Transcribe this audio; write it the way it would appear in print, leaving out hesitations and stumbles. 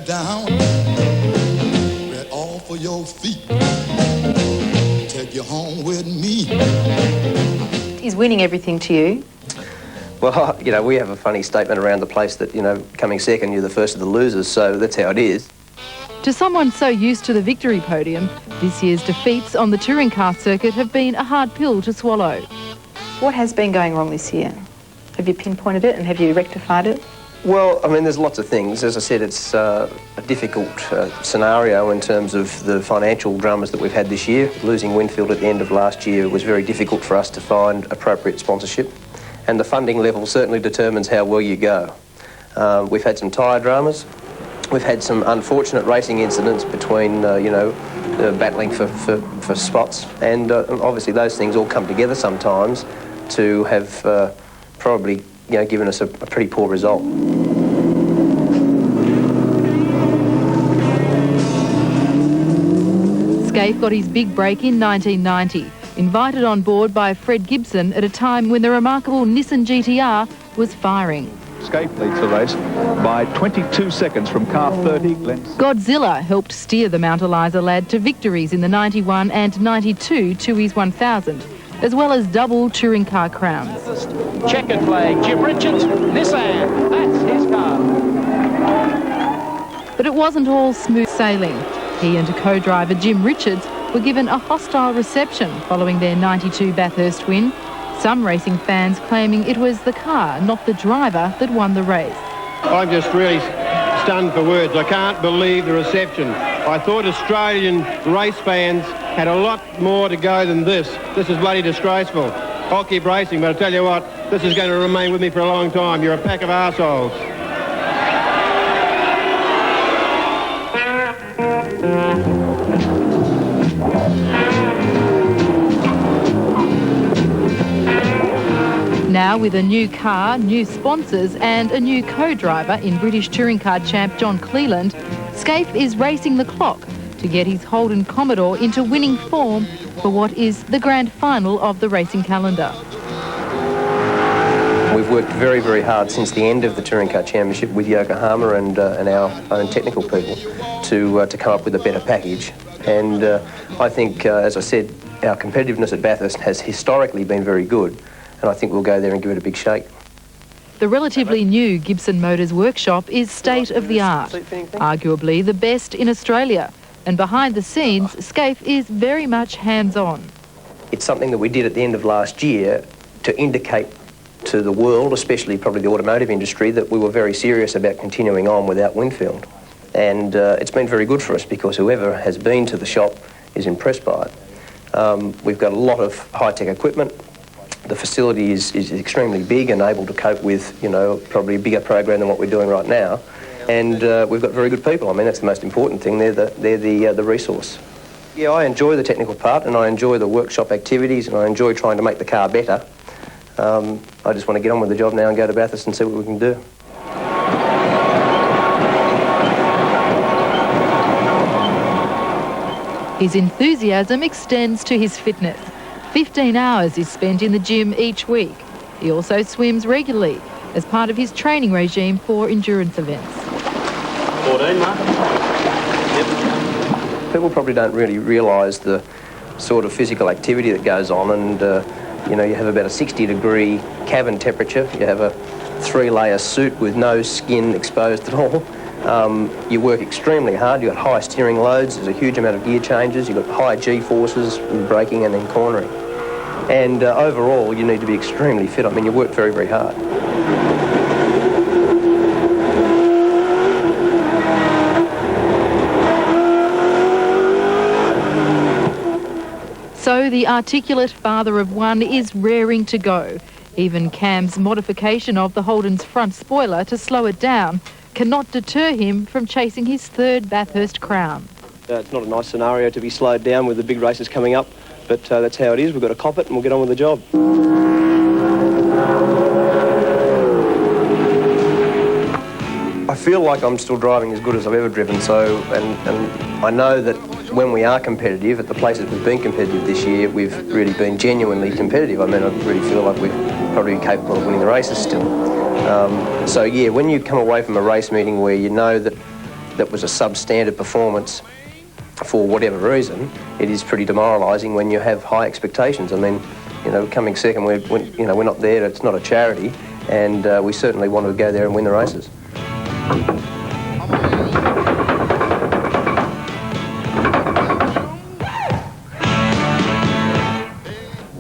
down, right off of your feet, take you home with me. Is winning everything to you? Well, you know, we have a funny statement around the place that, you know, coming second, you're the first of the losers, so that's how it is. To someone so used to the victory podium, this year's defeats on the touring car circuit have been a hard pill to swallow. What has been going wrong this year? Have you pinpointed it and have you rectified it? Well, I mean, there's lots of things. As I said, it's a difficult scenario in terms of the financial dramas that we've had this year. Losing Winfield at the end of last year was very difficult for us to find appropriate sponsorship, and the funding level certainly determines how well you go. We've had some tyre dramas. We've had some unfortunate racing incidents between, you know, battling for spots, and obviously those things all come together sometimes to have probably, you know, given us a pretty poor result. Skaife got his big break in 1990, invited on board by Fred Gibson at a time when the remarkable Nissan GTR was firing. Skaife leads the race by 22 seconds from car 30. Godzilla helped steer the Mount Eliza lad to victories in the 91 and 92 Tooheys 1000, as well as double touring car crowns. Checkered flag, Jim Richards, Nissan, that's his car. But it wasn't all smooth sailing. He and co-driver Jim Richards were given a hostile reception following their 92 Bathurst win. Some racing fans claiming it was the car, not the driver, that won the race. I'm just really stunned for words. I can't believe the reception. I thought Australian race fans had a lot more to go than this. This is bloody disgraceful. I'll keep racing, but I tell you what, this is going to remain with me for a long time. You're a pack of arseholes. Now with a new car, new sponsors and a new co-driver in British touring car champ John Cleland, Skaife is racing the clock to get his Holden Commodore into winning form for what is the grand final of the racing calendar. We've worked very, very hard since the end of the Touring Car Championship with Yokohama and our own technical people to come up with a better package. And I think, as I said, our competitiveness at Bathurst has historically been very good, and I think we'll go there and give it a big shake. The relatively new Gibson Motors workshop is state-of-the-art, arguably the best in Australia. And behind the scenes, Skaife is very much hands-on. It's something that we did at the end of last year to indicate to the world, especially probably the automotive industry, that we were very serious about continuing on without Winfield. And it's been very good for us because whoever has been to the shop is impressed by it. We've got a lot of high-tech equipment. The facility is extremely big and able to cope with, you know, probably a bigger program than what we're doing right now. And we've got very good people. I mean, that's the most important thing. They're the resource. Yeah, I enjoy the technical part and I enjoy the workshop activities and I enjoy trying to make the car better. I just want to get on with the job now and go to Bathurst and see what we can do. His enthusiasm extends to his fitness. 15 hours is spent in the gym each week. He also swims regularly as part of his training regime for endurance events. 14, Mark. Yep. People probably don't really realise the sort of physical activity that goes on, and you know, you have about a 60-degree cabin temperature. You have a 3-layer suit with no skin exposed at all. You work extremely hard. You've got high steering loads. There's a huge amount of gear changes. You've got high G-forces in braking and in cornering. And overall, you need to be extremely fit. I mean, you work very, very hard. So the articulate father of one is raring to go. Even Cam's modification of the Holden's front spoiler to slow it down cannot deter him from chasing his third Bathurst crown. It's not a nice scenario to be slowed down with the big races coming up, but that's how it is. We've got to cop it and we'll get on with the job. I feel like I'm still driving as good as I've ever driven, so, and I know that when we are competitive, at the places we've been competitive this year, we've really been genuinely competitive. I mean, I really feel like we're probably capable of winning the races still. So yeah, when you come away from a race meeting where you know that that was a substandard performance for whatever reason, it is pretty demoralising when you have high expectations. I mean, you know, coming second, we're not there. It's not a charity, and we certainly want to go there and win the races.